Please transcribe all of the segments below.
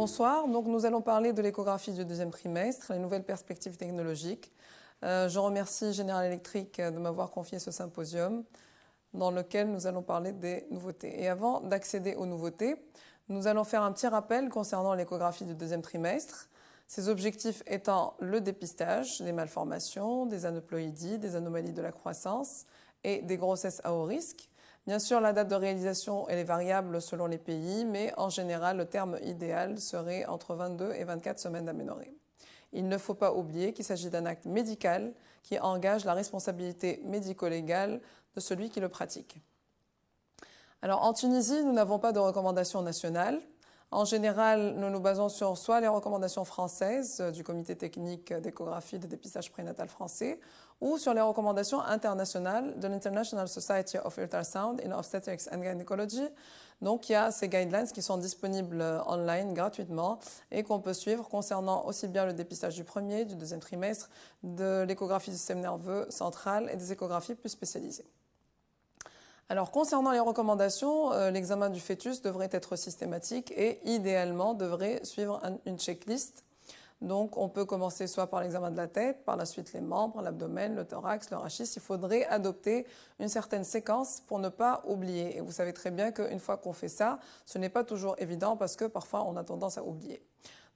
Bonsoir, donc nous allons parler de l'échographie du deuxième trimestre, les nouvelles perspectives technologiques. Je remercie General Electric de m'avoir confié ce symposium dans lequel nous allons parler des nouveautés. Et avant d'accéder aux nouveautés, nous allons faire un petit rappel concernant l'échographie du deuxième trimestre. Ses objectifs étant le dépistage des malformations, des aneuploïdies, des anomalies de la croissance et des grossesses à haut risque. Bien sûr, la date de réalisation elle est variable selon les pays, mais en général, le terme idéal serait entre 22 et 24 semaines d'aménorrhée. Il ne faut pas oublier qu'il s'agit d'un acte médical qui engage la responsabilité médico-légale de celui qui le pratique. Alors, en Tunisie, nous n'avons pas de recommandations nationales. En général, nous nous basons sur soit les recommandations françaises du comité technique d'échographie de dépistage prénatal français ou sur les recommandations internationales de l'International Society of Ultrasound in Obstetrics and Gynecology. Donc, il y a ces guidelines qui sont disponibles online gratuitement et qu'on peut suivre concernant aussi bien le dépistage du premier, du deuxième trimestre, de l'échographie du système nerveux central et des échographies plus spécialisées. Alors, concernant les recommandations, l'examen du fœtus devrait être systématique et idéalement devrait suivre une checklist. Donc, on peut commencer soit par l'examen de la tête, par la suite les membres, l'abdomen, le thorax, le rachis. Il faudrait adopter une certaine séquence pour ne pas oublier. Et vous savez très bien qu'une fois qu'on fait ça, ce n'est pas toujours évident parce que parfois on a tendance à oublier.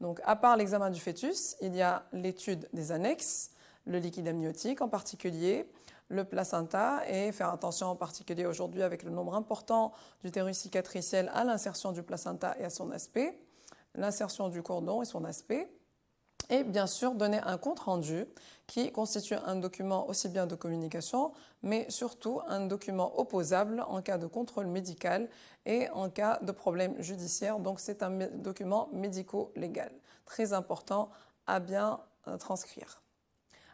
Donc, à part l'examen du fœtus, il y a l'étude des annexes, le liquide amniotique en particulier, le placenta et faire attention en particulier aujourd'hui avec le nombre important d'utérus cicatriciels à l'insertion du placenta et à son aspect, l'insertion du cordon et son aspect, et bien sûr donner un compte-rendu qui constitue un document aussi bien de communication, mais surtout un document opposable en cas de contrôle médical et en cas de problème judiciaire. Donc c'est un document médico-légal, très important à bien transcrire.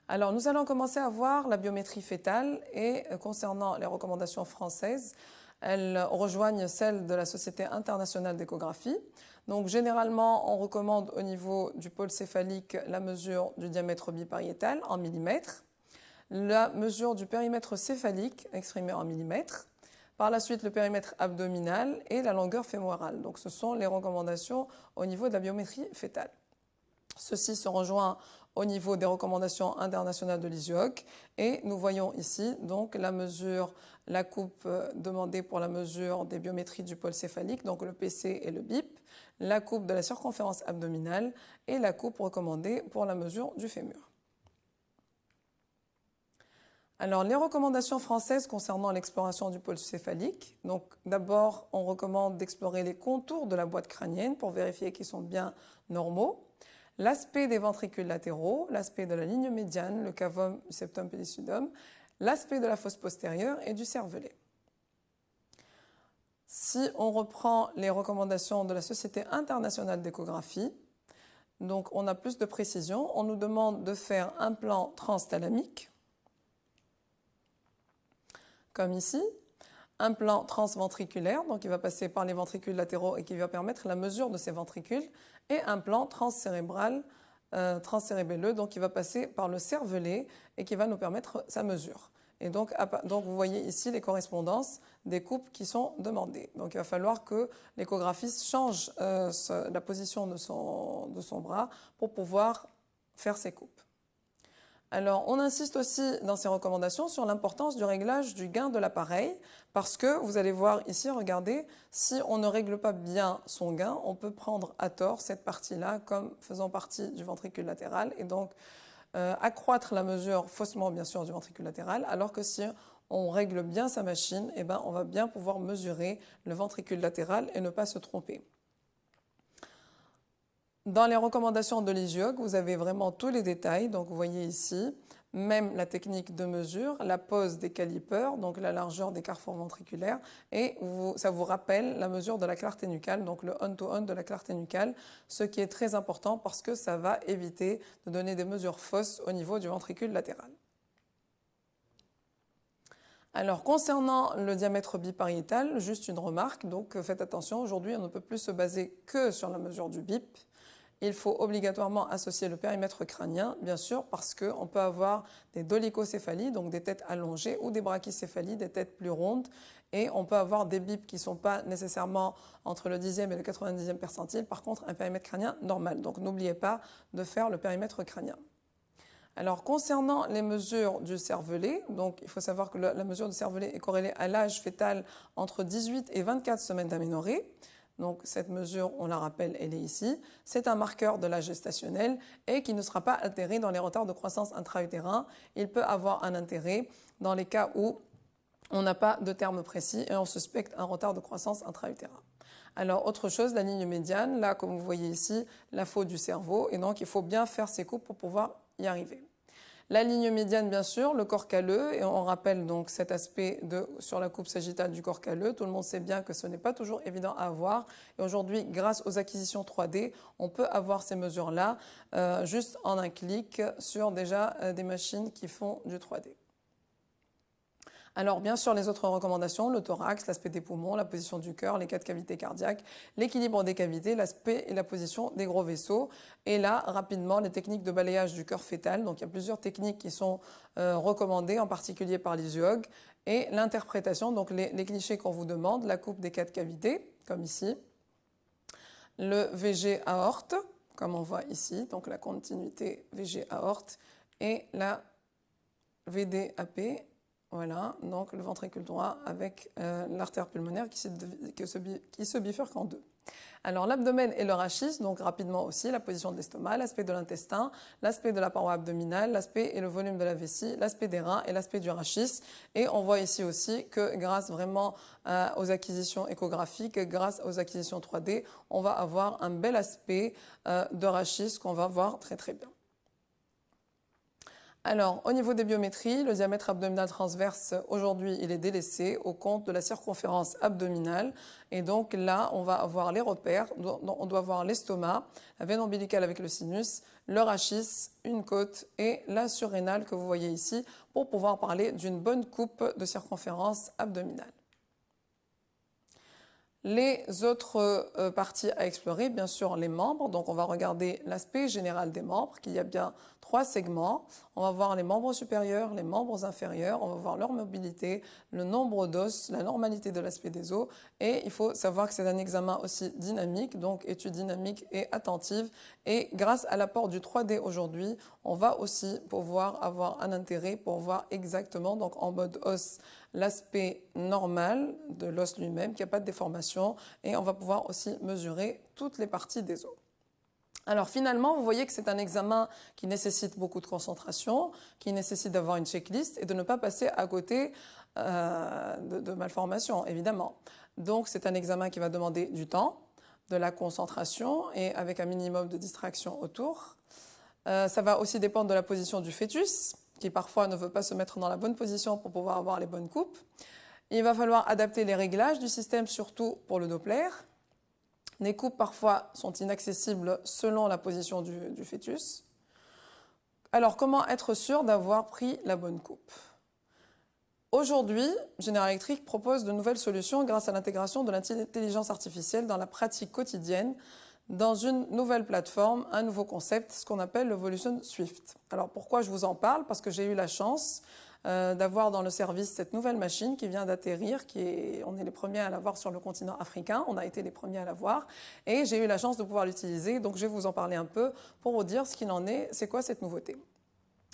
Alors, nous allons commencer à voir la biométrie fœtale et concernant les recommandations françaises, elles rejoignent celles de la Société internationale d'échographie. Donc, généralement, on recommande au niveau du pôle céphalique la mesure du diamètre bipariétal en millimètres, la mesure du périmètre céphalique exprimé en millimètres, par la suite le périmètre abdominal et la longueur fémorale. Donc, ce sont les recommandations au niveau de la biométrie fœtale. Ceci se rejoint au niveau des recommandations internationales de l'ISUOC et nous voyons ici donc la coupe demandée pour la mesure des biométries du pôle céphalique, donc le PC et le BIP, la coupe de la circonférence abdominale et la coupe recommandée pour la mesure du fémur. Alors, les recommandations françaises concernant l'exploration du pôle céphalique. Donc, d'abord, on recommande d'explorer les contours de la boîte crânienne pour vérifier qu'ils sont bien normaux. L'aspect des ventricules latéraux, l'aspect de la ligne médiane, le cavum, le septum pellucidum, l'aspect de la fosse postérieure et du cervelet. Si on reprend les recommandations de la Société internationale d'échographie, donc on a plus de précision, on nous demande de faire un plan transthalamique, comme ici, un plan transventriculaire, donc il va passer par les ventricules latéraux et qui va permettre la mesure de ces ventricules, et un plan transcérébral, transcérébelleux, donc qui va passer par le cervelet et qui va nous permettre sa mesure. Et donc vous voyez ici les correspondances des coupes qui sont demandées. Donc il va falloir que l'échographiste change la position de son bras pour pouvoir faire ces coupes. Alors, on insiste aussi dans ces recommandations sur l'importance du réglage du gain de l'appareil parce que, vous allez voir ici, regardez, si on ne règle pas bien son gain, on peut prendre à tort cette partie-là comme faisant partie du ventricule latéral et donc accroître la mesure faussement, bien sûr, du ventricule latéral, alors que si on règle bien sa machine, eh ben, on va bien pouvoir mesurer le ventricule latéral et ne pas se tromper. Dans les recommandations de l'ISUOC, vous avez vraiment tous les détails. Donc, vous voyez ici, même la technique de mesure, la pose des calipers, donc la largeur des carrefours ventriculaires, et ça vous rappelle la mesure de la clarté nucale, donc le on-to-on de la clarté nucale, ce qui est très important parce que ça va éviter de donner des mesures fausses au niveau du ventricule latéral. Alors, concernant le diamètre bipariétal, juste une remarque, donc faites attention, aujourd'hui on ne peut plus se baser que sur la mesure du BIP. il faut obligatoirement associer le périmètre crânien, bien sûr, parce qu'on peut avoir des dolicocéphalies, donc des têtes allongées, ou des brachycéphalies, des têtes plus rondes, et on peut avoir des bips qui ne sont pas nécessairement entre le 10e et le 90e percentile, par contre un périmètre crânien normal. Donc n'oubliez pas de faire le périmètre crânien. Alors, concernant les mesures du cervelet, donc il faut savoir que la mesure du cervelet est corrélée à l'âge fœtal entre 18 et 24 semaines d'aménorrhée. Donc, cette mesure, on la rappelle, elle est ici. C'est un marqueur de l'âge gestationnel et qui ne sera pas altéré dans les retards de croissance intra-utérin. Il peut avoir un intérêt dans les cas où on n'a pas de terme précis et on suspecte un retard de croissance intra-utérin. Alors, autre chose, la ligne médiane, là, comme vous voyez ici, la faute du cerveau. Et donc, il faut bien faire ces coupes pour pouvoir y arriver. La ligne médiane, bien sûr, le corps calleux, et on rappelle donc cet aspect sur la coupe sagittale du corps calleux. Tout le monde sait bien que ce n'est pas toujours évident à avoir. Et aujourd'hui, grâce aux acquisitions 3D, on peut avoir ces mesures-là juste en un clic sur déjà des machines qui font du 3D. Alors, bien sûr, les autres recommandations, le thorax, l'aspect des poumons, la position du cœur, les 4 cavités cardiaques, l'équilibre des cavités, l'aspect et la position des gros vaisseaux. Et là, rapidement, les techniques de balayage du cœur fœtal. Donc, il y a plusieurs techniques qui sont recommandées, en particulier par les UOG. Et l'interprétation, donc les clichés qu'on vous demande, la coupe des 4 cavités, comme ici. Le VG aorte, comme on voit ici, donc la continuité VG aorte. Et la VD-AP. Voilà, donc le ventricule droit avec l'artère pulmonaire qui se bifurque en deux. Alors l'abdomen et le rachis, donc rapidement aussi, la position de l'estomac, l'aspect de l'intestin, l'aspect de la paroi abdominale, l'aspect et le volume de la vessie, l'aspect des reins et l'aspect du rachis. Et on voit ici aussi que grâce vraiment aux acquisitions échographiques, grâce aux acquisitions 3D, on va avoir un bel aspect de rachis qu'on va voir très très bien. Alors, au niveau des biométries, le diamètre abdominal transverse, aujourd'hui, il est délaissé au compte de la circonférence abdominale. Et donc là, on va avoir les repères. On doit voir l'estomac, la veine ombilicale avec le sinus, le rachis, une côte et la surrénale que vous voyez ici pour pouvoir parler d'une bonne coupe de circonférence abdominale. Les autres parties à explorer, bien sûr, les membres. Donc, on va regarder l'aspect général des membres, qu'il y a bien 3 segments. On va voir les membres supérieurs, les membres inférieurs. On va voir leur mobilité, le nombre d'os, la normalité de l'aspect des os. Et il faut savoir que c'est un examen aussi dynamique, donc étude dynamique et attentive. Et grâce à l'apport du 3D aujourd'hui, on va aussi pouvoir avoir un intérêt pour voir exactement, donc en mode os, l'aspect normal de l'os lui-même, qu'il n'y a pas de déformation, et on va pouvoir aussi mesurer toutes les parties des os. Alors finalement, vous voyez que c'est un examen qui nécessite beaucoup de concentration, qui nécessite d'avoir une checklist et de ne pas passer à côté de malformations, évidemment. Donc c'est un examen qui va demander du temps, de la concentration et avec un minimum de distraction autour. Ça va aussi dépendre de la position du fœtus, qui parfois ne veut pas se mettre dans la bonne position pour pouvoir avoir les bonnes coupes. Il va falloir adapter les réglages du système, surtout pour le Doppler. Les coupes parfois sont inaccessibles selon la position du fœtus. Alors, comment être sûr d'avoir pris la bonne coupe? Aujourd'hui, General Electric propose de nouvelles solutions grâce à l'intégration de l'intelligence artificielle dans la pratique quotidienne dans une nouvelle plateforme, un nouveau concept, ce qu'on appelle le Volution Swift. Alors pourquoi je vous en parle? Parce que j'ai eu la chance d'avoir dans le service cette nouvelle machine qui vient d'atterrir, on est les premiers à l'avoir sur le continent africain, on a été les premiers à l'avoir, et j'ai eu la chance de pouvoir l'utiliser, donc je vais vous en parler un peu pour vous dire ce qu'il en est, c'est quoi cette nouveauté.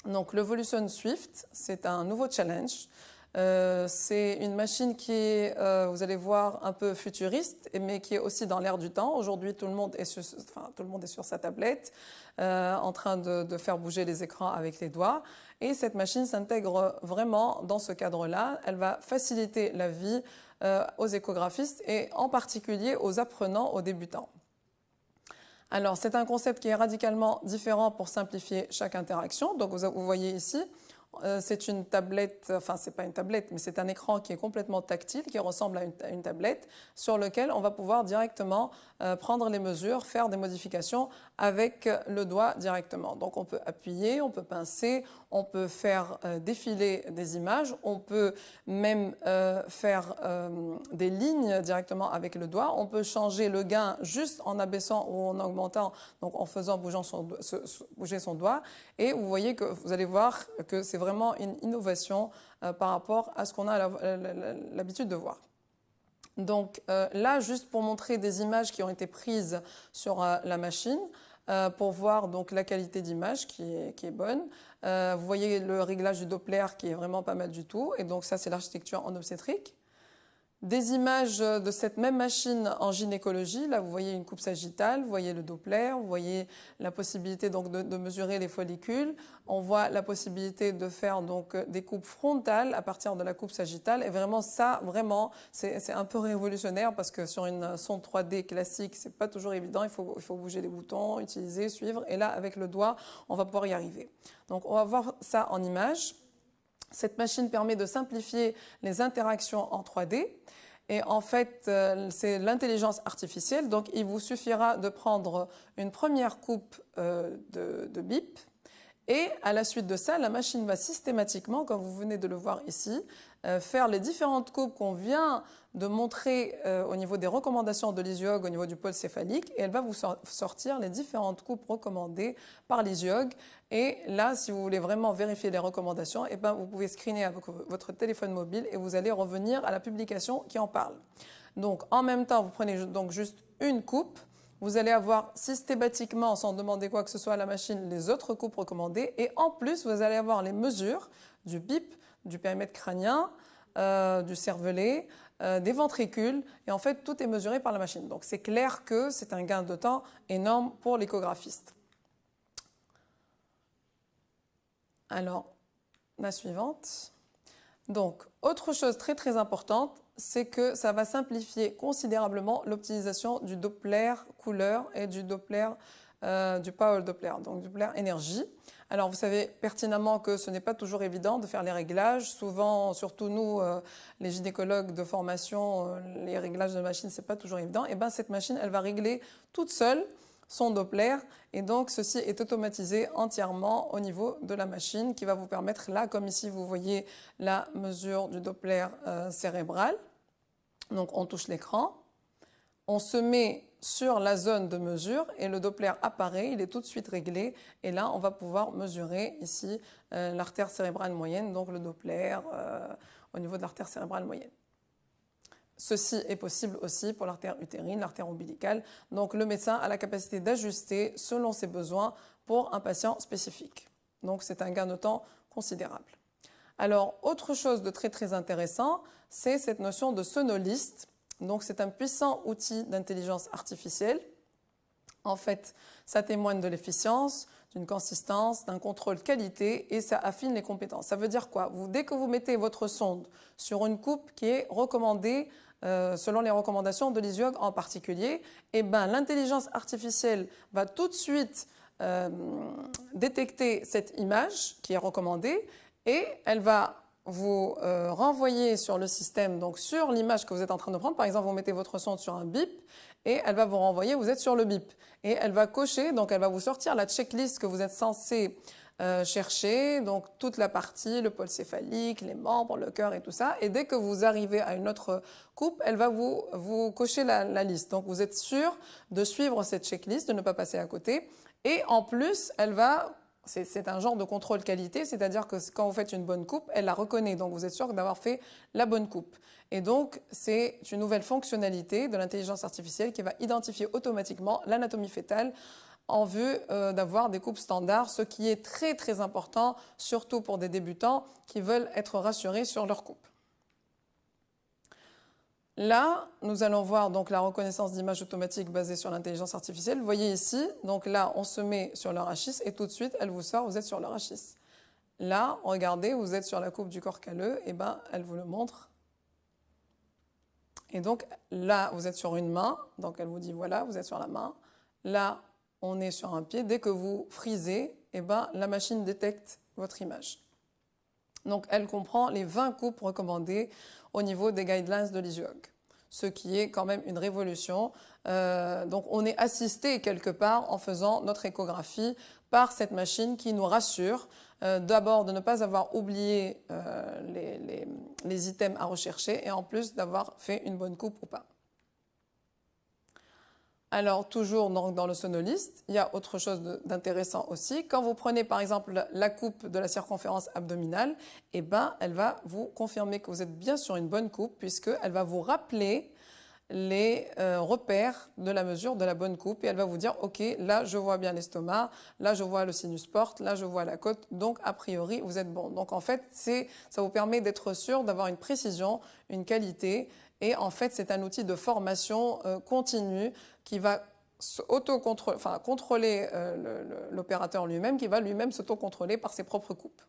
Donc le Volution Swift, c'est un nouveau challenge. C'est une machine qui est, vous allez voir, un peu futuriste, mais qui est aussi dans l'air du temps. Aujourd'hui, tout le monde est sur sa tablette, en train de faire bouger les écrans avec les doigts. Et cette machine s'intègre vraiment dans ce cadre-là. Elle va faciliter la vie aux échographistes et en particulier aux apprenants, aux débutants. Alors, c'est un concept qui est radicalement différent pour simplifier chaque interaction. Donc, vous voyez ici, c'est une tablette, enfin c'est pas une tablette, mais c'est un écran qui est complètement tactile, qui ressemble à une tablette, sur lequel on va pouvoir directement prendre les mesures, faire des modifications avec le doigt directement. Donc on peut appuyer, on peut pincer, on peut faire défiler des images, on peut même faire des lignes directement avec le doigt, on peut changer le gain juste en abaissant ou en augmentant, donc en faisant bouger son doigt, et vous voyez que vous allez voir que c'est vraiment une innovation par rapport à ce qu'on a l'habitude de voir. Donc là, juste pour montrer des images qui ont été prises sur la machine, pour voir donc la qualité d'image qui est bonne. Vous voyez le réglage du Doppler qui est vraiment pas mal du tout. Et donc ça, c'est l'architecture en obstétrique. Des images de cette même machine en gynécologie. Là, vous voyez une coupe sagittale, vous voyez le Doppler, vous voyez la possibilité donc de mesurer les follicules. On voit la possibilité de faire donc des coupes frontales à partir de la coupe sagittale. Et vraiment, ça, vraiment, c'est un peu révolutionnaire parce que sur une sonde 3D classique, c'est pas toujours évident. Il faut bouger les boutons, utiliser, suivre. Et là, avec le doigt, on va pouvoir y arriver. Donc, on va voir ça en images. Cette machine permet de simplifier les interactions en 3D. Et en fait, c'est l'intelligence artificielle. Donc, il vous suffira de prendre une première coupe de bip. Et à la suite de ça, la machine va systématiquement, comme vous venez de le voir ici, faire les différentes coupes qu'on vient de montrer au niveau des recommandations de l'ISIOG, au niveau du pôle céphalique, et elle va vous sortir les différentes coupes recommandées par l'ISIOG. Et là, si vous voulez vraiment vérifier les recommandations, eh ben, vous pouvez screener avec votre téléphone mobile et vous allez revenir à la publication qui en parle. Donc, en même temps, vous prenez donc juste une coupe. Vous allez avoir systématiquement, sans demander quoi que ce soit à la machine, les autres coupes recommandées. Et en plus, vous allez avoir les mesures du BIP, du périmètre crânien, du cervelet, des ventricules. Et en fait, tout est mesuré par la machine. Donc, c'est clair que c'est un gain de temps énorme pour l'échographiste. Alors, la suivante. Donc, autre chose très très importante, c'est que ça va simplifier considérablement l'optimisation du Doppler couleur et du Doppler, du Power Doppler, donc du Doppler énergie. Alors, vous savez pertinemment que ce n'est pas toujours évident de faire les réglages. Souvent, surtout nous, les gynécologues de formation, les réglages de machine, c'est pas toujours évident. Et bien, cette machine, elle va régler toute seule son Doppler, et donc ceci est automatisé entièrement au niveau de la machine qui va vous permettre, là comme ici vous voyez la mesure du Doppler cérébral. Donc on touche l'écran, on se met sur la zone de mesure et le Doppler apparaît, il est tout de suite réglé, et là on va pouvoir mesurer ici l'artère cérébrale moyenne, donc le Doppler au niveau de l'artère cérébrale moyenne. Ceci est possible aussi pour l'artère utérine, l'artère ombilicale. Donc le médecin a la capacité d'ajuster selon ses besoins pour un patient spécifique. Donc c'est un gain de temps considérable. Alors autre chose de très très intéressant, c'est cette notion de sonoliste. Donc c'est un puissant outil d'intelligence artificielle. En fait, ça témoigne de l'efficience, d'une consistance, d'un contrôle qualité et ça affine les compétences. Ça veut dire quoi? Dès que vous mettez votre sonde sur une coupe qui est recommandée selon les recommandations de l'ISIOG en particulier, eh ben, l'intelligence artificielle va tout de suite détecter cette image qui est recommandée et elle va vous renvoyer sur le système, donc sur l'image que vous êtes en train de prendre. Par exemple, vous mettez votre sonde sur un bip et elle va vous renvoyer, vous êtes sur le bip. Et elle va cocher, donc elle va vous sortir la checklist que vous êtes censé chercher, donc toute la partie, le pôle céphalique, les membres, le cœur et tout ça. Et dès que vous arrivez à une autre coupe, elle va vous cocher la liste. Donc vous êtes sûr de suivre cette checklist, de ne pas passer à côté. Et en plus, elle va... C'est un genre de contrôle qualité, c'est-à-dire que quand vous faites une bonne coupe, elle la reconnaît. Donc vous êtes sûr d'avoir fait la bonne coupe. Et donc c'est une nouvelle fonctionnalité de l'intelligence artificielle qui va identifier automatiquement l'anatomie fœtale en vue d'avoir des coupes standards, ce qui est très très important, surtout pour des débutants qui veulent être rassurés sur leur coupe. Là, nous allons voir donc la reconnaissance d'image automatique basée sur l'intelligence artificielle. Vous voyez ici, donc là, on se met sur le rachis et tout de suite, elle vous sort, vous êtes sur le rachis. Là, regardez, vous êtes sur la coupe du corps calleux, et ben, elle vous le montre. Et donc là, vous êtes sur une main, donc elle vous dit voilà, vous êtes sur la main. Là, on est sur un pied. Dès que vous frisez, et ben, la machine détecte votre image. Donc elle comprend les 20 coupes recommandées au niveau des guidelines de l'ISIOG. ce qui est quand même une révolution. Donc on est assisté quelque part en faisant notre échographie par cette machine qui nous rassure d'abord de ne pas avoir oublié les items à rechercher et en plus d'avoir fait une bonne coupe ou pas. Alors, toujours dans le sonoliste, il y a autre chose d'intéressant aussi. Quand vous prenez par exemple la coupe de la circonférence abdominale, eh ben, elle va vous confirmer que vous êtes bien sur une bonne coupe puisqu'elle va vous rappeler les repères de la mesure de la bonne coupe et elle va vous dire ok, là je vois bien l'estomac, là je vois le sinus porte, là je vois la côte, donc a priori vous êtes bon. Donc en fait ça vous permet d'être sûr d'avoir une précision, une qualité et en fait c'est un outil de formation continue qui va contrôler l'opérateur lui-même, qui va lui-même s'auto-contrôler par ses propres coupes.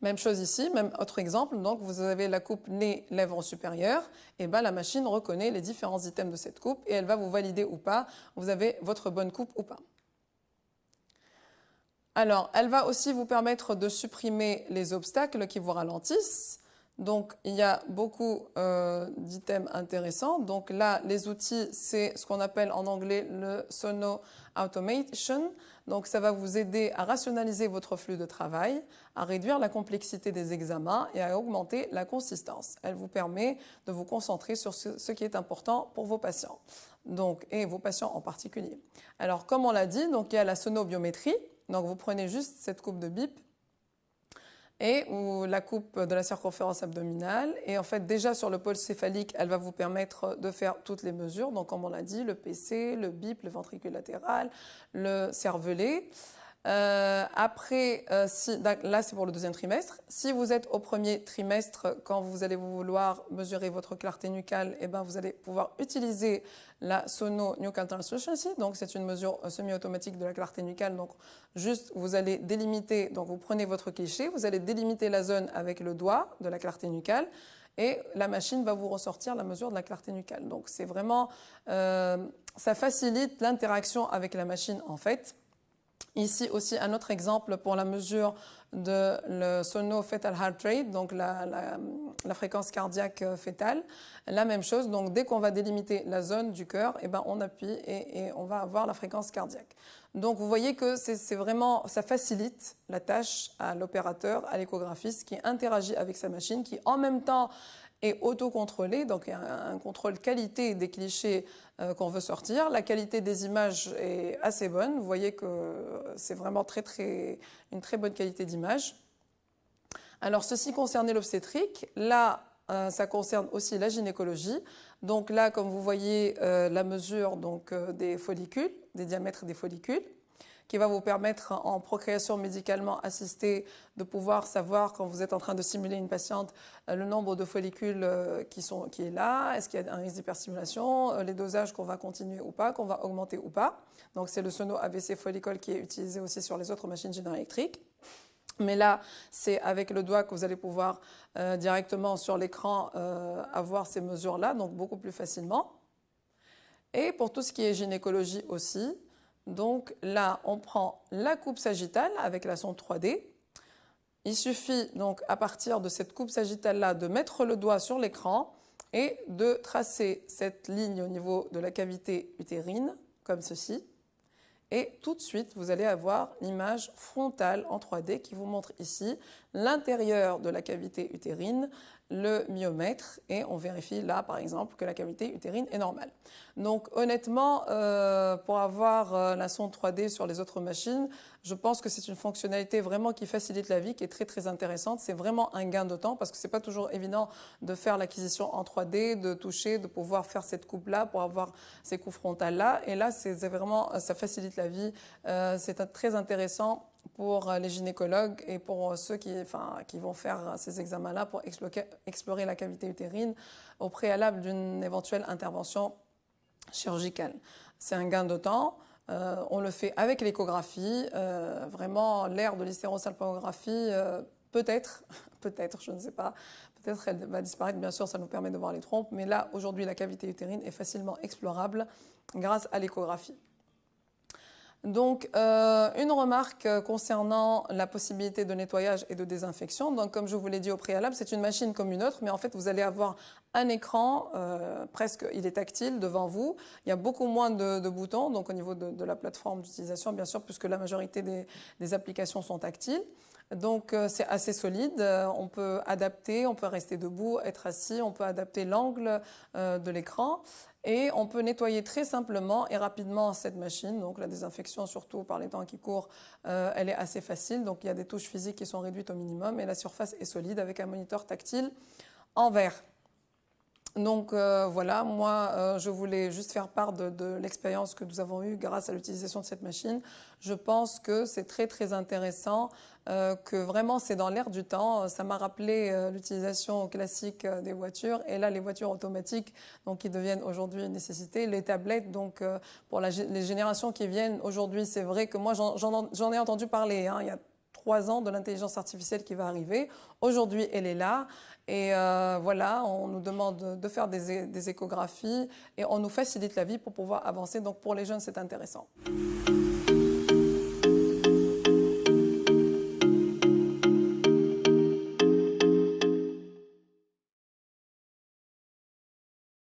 Même chose ici, même autre exemple, donc vous avez la coupe nez, lèvres supérieures, et ben la machine reconnaît les différents items de cette coupe et elle va vous valider ou pas, vous avez votre bonne coupe ou pas. Alors, elle va aussi vous permettre de supprimer les obstacles qui vous ralentissent. Donc, il y a beaucoup d'items intéressants. Donc là, les outils, c'est ce qu'on appelle en anglais le Sono Automation. Donc, ça va vous aider à rationaliser votre flux de travail, à réduire la complexité des examens et à augmenter la consistance. Elle vous permet de vous concentrer sur ce qui est important pour vos patients, donc, et vos patients en particulier. Alors, comme on l'a dit, donc, il y a la sonobiométrie. Donc, vous prenez juste cette coupe de bip et ou la coupe de la circonférence abdominale. Et en fait, déjà sur le pôle céphalique, elle va vous permettre de faire toutes les mesures. Donc, comme on l'a dit, le PC, le bip, le ventricule latéral, le cervelet. Après, là c'est pour le deuxième trimestre. Si vous êtes au premier trimestre, quand vous allez vouloir mesurer votre clarté nucale, eh ben, vous allez pouvoir utiliser la Sono Nuchal Translucency. Donc c'est une mesure semi-automatique de la clarté nucale. Donc juste vous allez délimiter, donc vous prenez votre cliché, vous allez délimiter la zone avec le doigt de la clarté nucale et la machine va vous ressortir la mesure de la clarté nucale. Donc c'est vraiment, ça facilite l'interaction avec la machine en fait. Ici aussi un autre exemple pour la mesure de le Sono Fetal Heart Rate, donc la fréquence cardiaque fétale. La même chose, donc dès qu'on va délimiter la zone du cœur, eh ben on appuie et on va avoir la fréquence cardiaque. Donc vous voyez que c'est vraiment, ça facilite la tâche à l'opérateur, à l'échographiste qui interagit avec sa machine, qui en même temps est autocontrôlé, donc il y a un contrôle qualité des clichés qu'on veut sortir. La qualité des images est assez bonne. Vous voyez que c'est vraiment une très bonne qualité d'image. Alors, ceci concernait l'obstétrique. Là, ça concerne aussi la gynécologie. Donc là, comme vous voyez, la mesure donc, des follicules, des diamètres des follicules, qui va vous permettre en procréation médicalement assistée de pouvoir savoir quand vous êtes en train de stimuler une patiente le nombre de follicules qui est là, est-ce qu'il y a un risque d'hyperstimulation, les dosages qu'on va continuer ou pas, qu'on va augmenter ou pas. Donc c'est le Sono AVC Follicule qui est utilisé aussi sur les autres machines General Electric. Mais là, c'est avec le doigt que vous allez pouvoir directement sur l'écran avoir ces mesures-là, donc beaucoup plus facilement. Et pour tout ce qui est gynécologie aussi, donc là, on prend la coupe sagittale avec la sonde 3D. Il suffit donc à partir de cette coupe sagittale-là de mettre le doigt sur l'écran et de tracer cette ligne au niveau de la cavité utérine, comme ceci. Et tout de suite, vous allez avoir l'image frontale en 3D qui vous montre ici l'intérieur de la cavité utérine, le myomètre, et on vérifie là, par exemple, que la cavité utérine est normale. Donc honnêtement, pour avoir la sonde 3D sur les autres machines, je pense que c'est une fonctionnalité vraiment qui facilite la vie, qui est très très intéressante. C'est vraiment un gain de temps parce que c'est pas toujours évident de faire l'acquisition en 3D, de toucher, de pouvoir faire cette coupe-là pour avoir ces coupes frontales-là. Et là, c'est vraiment, ça facilite la vie. C'est très intéressant pour les gynécologues et pour ceux qui vont faire ces examens-là pour explorer la cavité utérine au préalable d'une éventuelle intervention chirurgicale. C'est un gain de temps. On le fait avec l'échographie. Vraiment, l'ère de l'hystérosalpingographie, peut-être, je ne sais pas, peut-être elle va disparaître. Bien sûr, ça nous permet de voir les trompes. Mais là, aujourd'hui, la cavité utérine est facilement explorable grâce à l'échographie. Donc, une remarque concernant la possibilité de nettoyage et de désinfection. Donc, comme je vous l'ai dit au préalable, c'est une machine comme une autre, mais en fait, vous allez avoir un écran, presque, il est tactile devant vous. Il y a beaucoup moins de boutons, donc au niveau de la plateforme d'utilisation, bien sûr, puisque la majorité des applications sont tactiles. Donc, c'est assez solide. On peut adapter, on peut rester debout, être assis, on peut adapter l'angle de l'écran. Et on peut nettoyer très simplement et rapidement cette machine. Donc la désinfection, surtout par les temps qui courent, elle est assez facile. Donc il y a des touches physiques qui sont réduites au minimum et la surface est solide avec un moniteur tactile en verre. Donc voilà, moi je voulais juste faire part de l'expérience que nous avons eue grâce à l'utilisation de cette machine. Je pense que c'est très très intéressant, que vraiment c'est dans l'air du temps. Ça m'a rappelé l'utilisation classique des voitures et là les voitures automatiques donc, qui deviennent aujourd'hui une nécessité. Les tablettes, donc pour les générations qui viennent aujourd'hui, c'est vrai que moi j'en ai entendu parler, hein, il y a 3 ans de l'intelligence artificielle qui va arriver. Aujourd'hui, elle est là. Et voilà, on nous demande de faire des échographies et on nous facilite la vie pour pouvoir avancer. Donc pour les jeunes, c'est intéressant.